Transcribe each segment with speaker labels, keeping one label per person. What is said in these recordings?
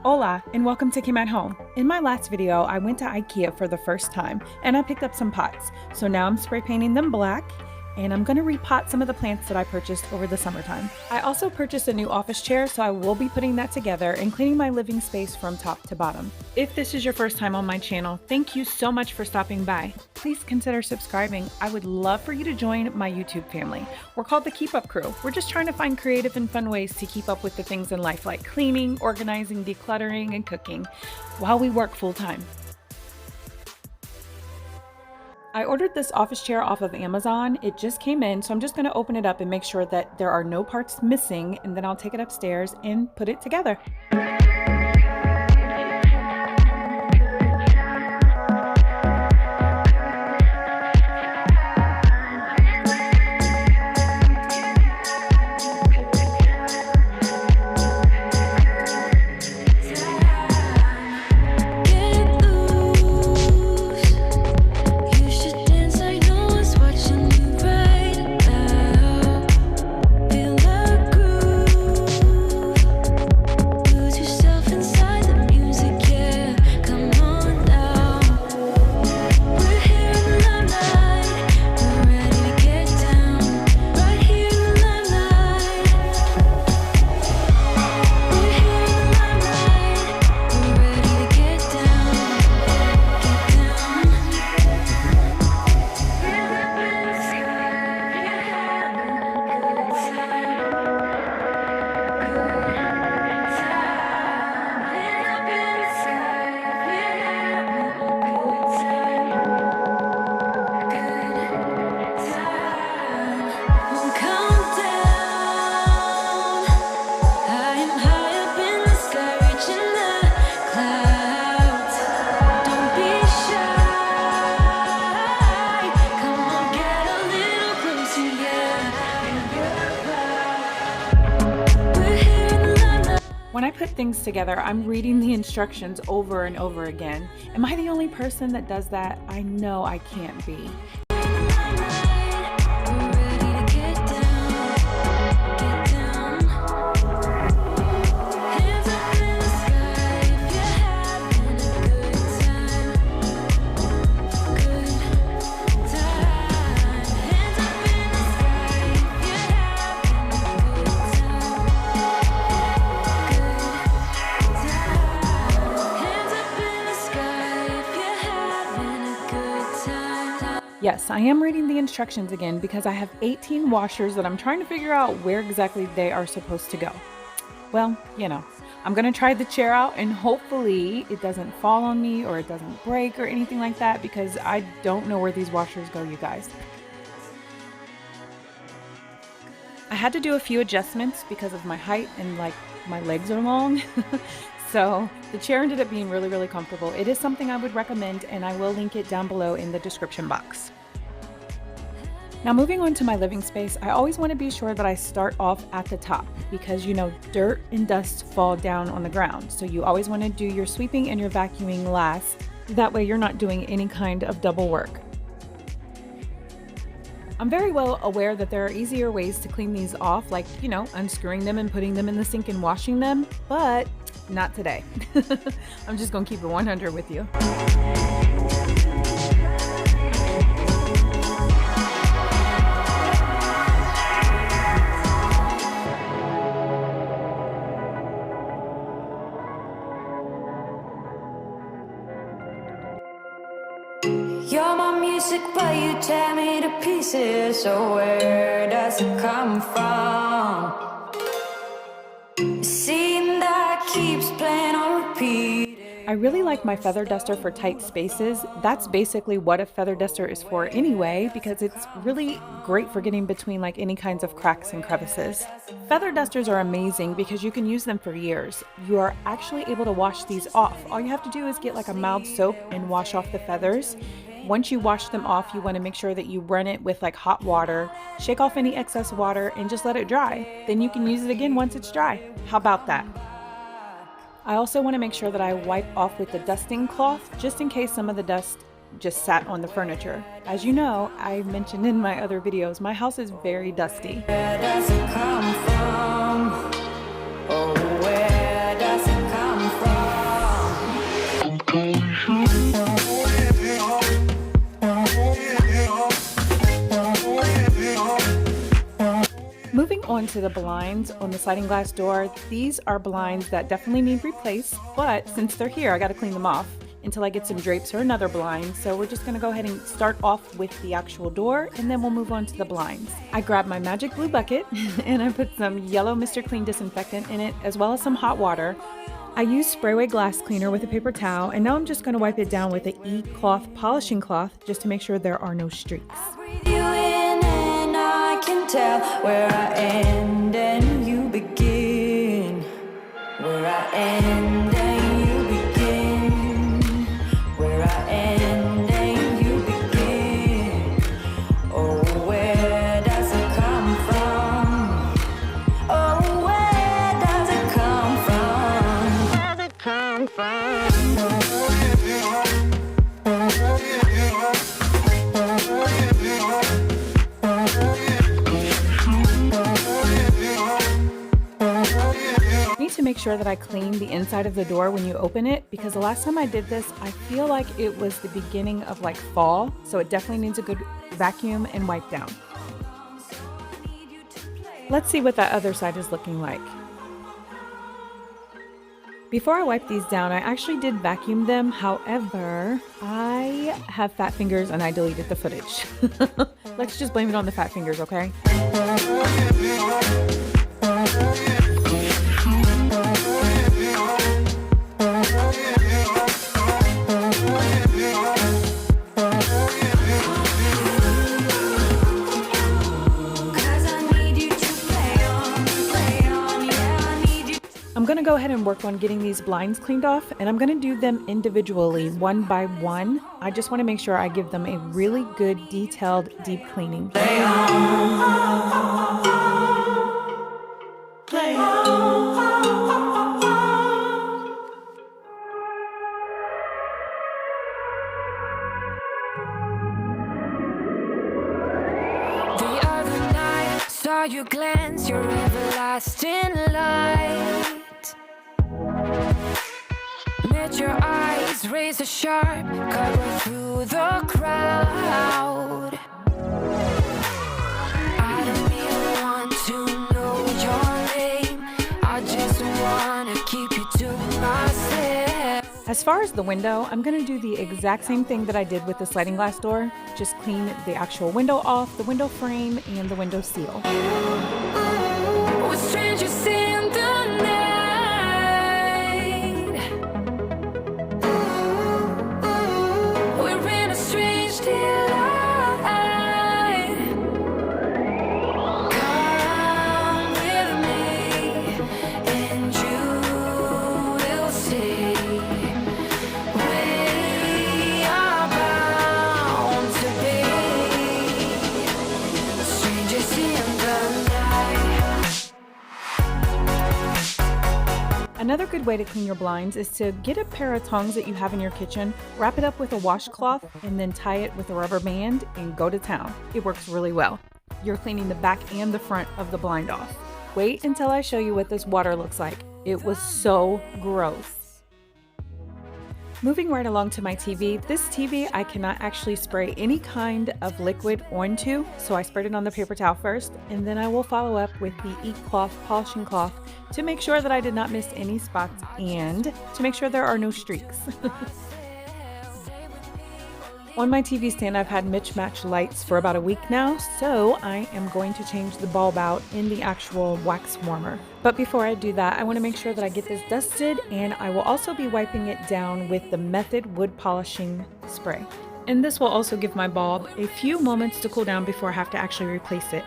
Speaker 1: Hola, and welcome to Kim at Home. In my last video, I went to IKEA for the first time, and I picked up some pots. So now I'm spray painting them black, and I'm gonna repot some of the plants that I purchased over the summertime. I also purchased a new office chair, so I will be putting that together and cleaning my living space from top to bottom. If this is your first time on my channel, thank you so much for stopping by. Please consider subscribing. I would love for you to join my YouTube family. We're called the Keep Up Crew. We're just trying to find creative and fun ways to keep up with the things in life like cleaning, organizing, decluttering, and cooking while we work full time. I ordered this office chair off of Amazon. It just came in, so I'm just going to open it up and make sure that there are no parts missing, and then I'll take it upstairs and put it together. When I put things together, I'm reading the instructions over and over again. Am I the only person that does that? I know I can't be. Yes, I am reading the instructions again because I have 18 washers that I'm trying to figure out where exactly they are supposed to go. Well, you know, I'm going to try the chair out and hopefully it doesn't fall on me or it doesn't break or anything like that because I don't know where these washers go, you guys. I had to do a few adjustments because of my height and like my legs are long. So the chair ended up being really comfortable. It is something I would recommend, and I will link it down below in the description box. Now moving on to my living space, I always want to be sure that I start off at the top because, you know, dirt and dust fall down on the ground. So you always want to do your sweeping and your vacuuming last. That way you're not doing any kind of double work. I'm very well aware that there are easier ways to clean these off, like, you know, unscrewing them and putting them in the sink and washing them, but not today. I'm just gonna keep it 100 with you.
Speaker 2: You're my music, but you tear me to pieces. So where does it come from? Scene that keeps playing on repeat.
Speaker 1: I really like my feather duster for tight spaces. That's basically what a feather duster is for anyway, because it's really great for getting between like any kinds of cracks and crevices. Feather dusters are amazing because you can use them for years. You are actually able to wash these off. All you have to do is get like a mild soap and wash off the feathers. Once you wash them off, you want to make sure that you run it with like hot water, shake off any excess water, and just let it dry. Then you can use it again once it's dry. How about that? I also want to make sure that I wipe off with the dusting cloth just in case some of the dust just sat on the furniture. As you know, I mentioned in my other videos, my house is very dusty.
Speaker 2: Where does it come from? Oh, where does it come from?
Speaker 1: to the blinds on the sliding glass door. These are blinds that definitely need replaced, but since they're here, I got to clean them off until I get some drapes or another blind. So we're just going to go ahead and start off with the actual door, and then we'll move on to the blinds. I grabbed my magic blue bucket and I put some yellow Mr. Clean disinfectant in it, as well as some hot water. I used Sprayway glass cleaner with a paper towel, and now I'm just going to wipe it down with an ECloth polishing cloth just to make sure there are no streaks.
Speaker 2: Breathe you in and I can tell where I end and you begin. Where I end and you begin. Where I end and you begin. Oh, where does it come from? Oh, where does it come from? Where does it come from?
Speaker 1: Need to make sure that I clean the inside of the door when you open it, because the last time I did this, I feel like it was the beginning of like fall, so it definitely needs a good vacuum and wipe down. Let's see what that other side is looking like. Before I wipe these down, I actually did vacuum them. However, I have fat fingers and I deleted the footage. Let's just blame it on the fat fingers, okay? I'm going to go ahead and work on getting these blinds cleaned off, and I'm going to do them individually, one by one. I just want to make sure I give them a really good, detailed, deep cleaning.
Speaker 2: Play on. The other night, saw you glance your everlasting light. Met your eyes, razor sharp, cut right through the crowd. I don't even want to know your name. I just wanna keep you to myself.
Speaker 1: As far as the window, I'm going to do the exact same thing that I did with the sliding glass door. Just clean the actual window off, the window frame, and the window seal.
Speaker 2: We're strangers in the night. We're in a strange delight. Come with me and you will see. We are bound to be strangers in the night.
Speaker 1: Another good way to clean your blinds is to get a pair of tongs that you have in your kitchen, wrap it up with a washcloth, and then tie it with a rubber band and go to town. It works really well. You're cleaning the back and the front of the blind off. Wait until I show you what this water looks like. It was so gross. Moving right along to my TV, this TV I cannot actually spray any kind of liquid onto, so I sprayed it on the paper towel first, and then I will follow up with the ECloth polishing cloth to make sure that I did not miss any spots and to make sure there are no streaks. On my TV stand, I've had mismatched lights for about a week now, so I am going to change the bulb out in the actual wax warmer. But before I do that, I want to make sure that I get this dusted, and I will also be wiping it down with the Method wood polishing spray. And this will also give my bulb a few moments to cool down before I have to actually replace it.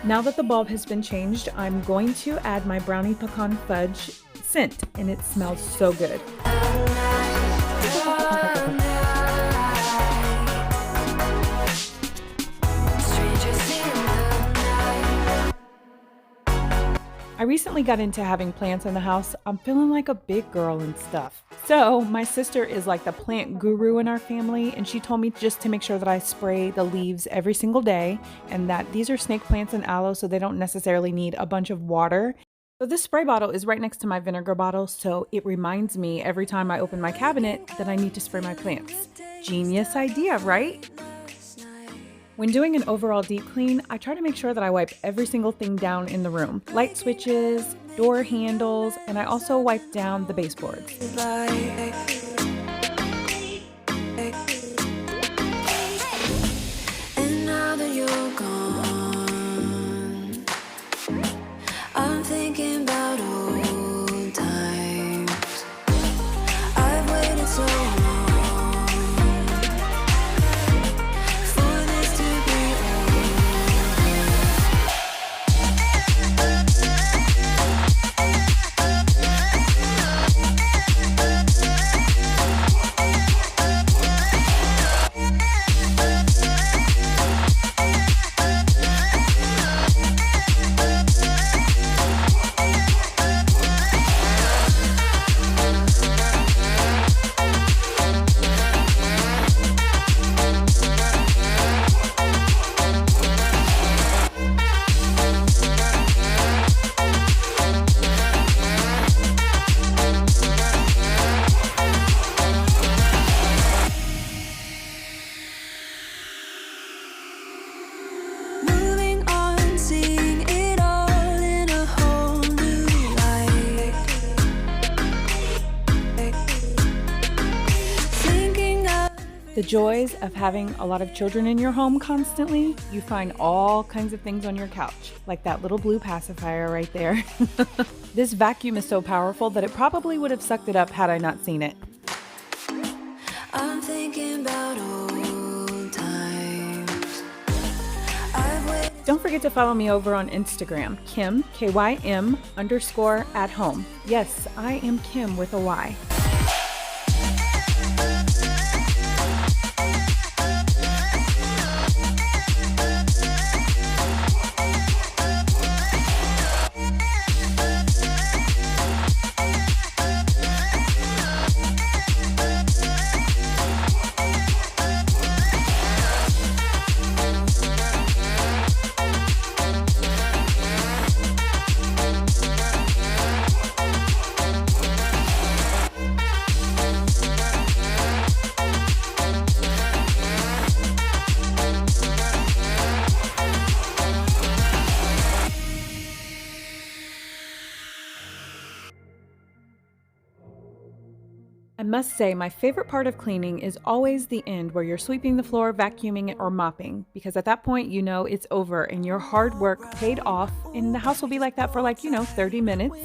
Speaker 1: Now that the bulb has been changed, I'm going to add my brownie pecan fudge scent, and it smells so good. I recently got into having plants in the house. I'm feeling like a big girl and stuff. So my sister is like the plant guru in our family, and she told me just to make sure that I spray the leaves every single day, and that these are snake plants and aloe, so they don't necessarily need a bunch of water. So this spray bottle is right next to my vinegar bottle, so it reminds me every time I open my cabinet that I need to spray my plants. Genius idea, right? When doing an overall deep clean, I try to make sure that I wipe every single thing down in the room. Light switches, door handles, and I also wipe down the baseboards.
Speaker 2: And now that you're gone, I'm thinking about old times. I've waited so long.
Speaker 1: The joys of having a lot of children in your home constantly, you find all kinds of things on your couch, like that little blue pacifier right there. This vacuum is so powerful that it probably would have sucked it up had I not seen it.
Speaker 2: I'm thinking about old times.
Speaker 1: Don't forget to follow me over on Instagram, Kim, KYM_@home. Yes, I am Kim with a Y. I must say, my favorite part of cleaning is always the end where you're sweeping the floor, vacuuming, or mopping, because at that point, you know it's over and your hard work paid off, and the house will be like that for 30 minutes.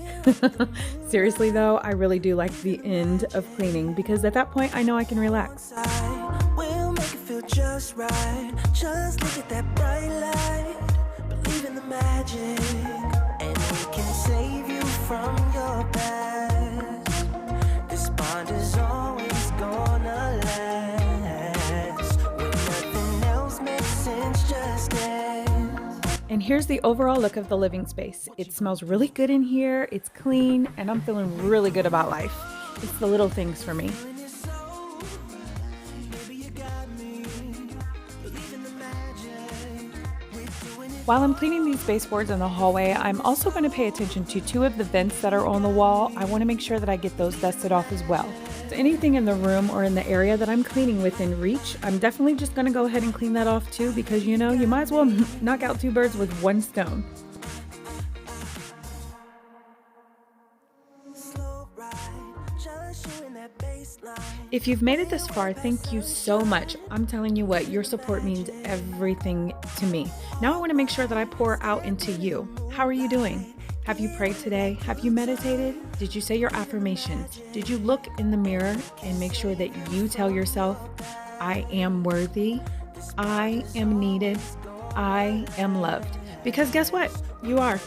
Speaker 1: Seriously though, I really do like the end of cleaning, because at that point, I know I can relax.
Speaker 3: We'll make it feel just right. Just look at that bright light. Believe in the magic, and it can save you from your past. This bond is always gonna last. When nothing else makes sense, just dance.
Speaker 1: And here's the overall look of the living space. It smells really good in here, it's clean, and I'm feeling really good about life. It's the little things for me. While I'm cleaning these baseboards in the hallway, I'm also going to pay attention to two of the vents that are on the wall. I want to make sure that I get those dusted off as well. So anything in the room or in the area that I'm cleaning within reach, I'm definitely just going to go ahead and clean that off too, because you might as well knock out two birds with one stone. If you've made it this far, thank you so much. I'm telling you what, your support means everything to me. Now I want to make sure that I pour out into you. How are you doing? Have you prayed today? Have you meditated? Did you say your affirmations? Did you look in the mirror and make sure that you tell yourself, I am worthy, I am needed, I am loved? Because guess what? You are.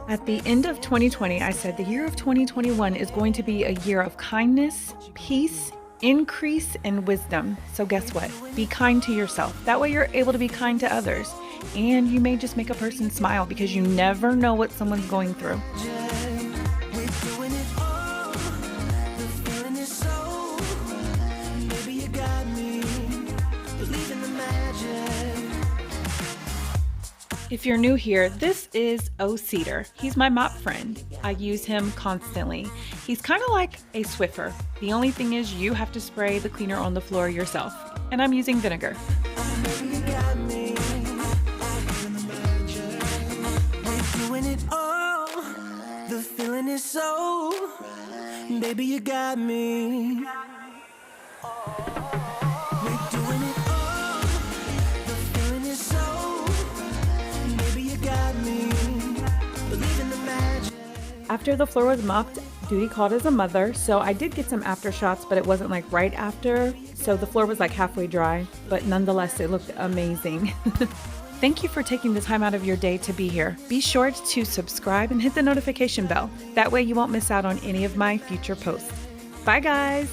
Speaker 1: At the end of 2020, I said the year of 2021 is going to be a year of kindness, peace, increase, and wisdom. So guess what? Be kind to yourself. That way you're able to be kind to others. and you may just make a person smile because you never know what someone's going through.
Speaker 3: We're doing it all. The feeling is so. Baby, you got me. Believe in the magic.
Speaker 1: If you're new here, this is OCedar. He's my mop friend. I use him constantly. He's kind of like a Swiffer. The only thing is you have to spray the cleaner on the floor yourself. And I'm using vinegar.
Speaker 3: Baby, you got me. We're doing it all. The feeling is so. Baby, you got me. We're doing it all. The feeling is so. Baby, you got me. Believe in the magic.
Speaker 1: After the floor was mopped, Duty called his mother, so I did get some after shots, but it wasn't like right after. So the floor was like halfway dry, but nonetheless, it looked amazing. Thank you for taking the time out of your day to be here. Be sure to subscribe and hit the notification bell. That way you won't miss out on any of my future posts. Bye guys!